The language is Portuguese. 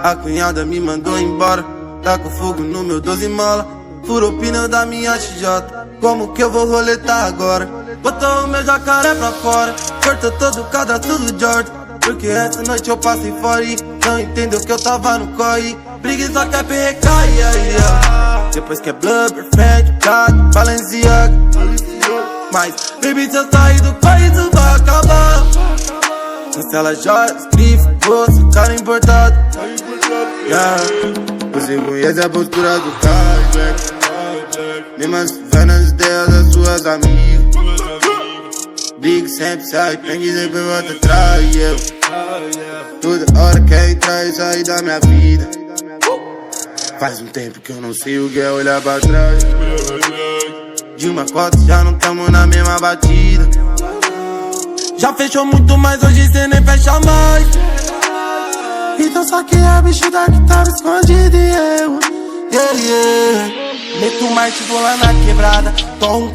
A cunhada me mandou embora, tá com fogo no meu 12 mola. Furou o pneu da minha XJ, como que eu vou roletar agora? Botou o meu jacaré pra fora, cortou todo o cadastro do Jordan. Porque essa noite eu passei fora e não entendeu que eu tava no corre. Preguiça quer perrecar, depois que é Blood, Perfect, Prado, Balenciaga. Mas, baby, se eu sair do país, isso vai acabar. Cancela joias, grife, bolsa, cara importado. Você conhece a postura do cara, mesmas vai nas ideias das suas amigas. Briga sempre sai, tem que sempre volta atrás. Toda hora quer entrar e sair da minha vida. Faz um tempo que eu não sei o que é olhar pra trás. De uma cota já não tamo na mesma batida. Já fechou muito, mas hoje cê nem fecha mais. Então saquei a bichuda que tava escondida e eu meto mais, vou lá na quebrada, tô um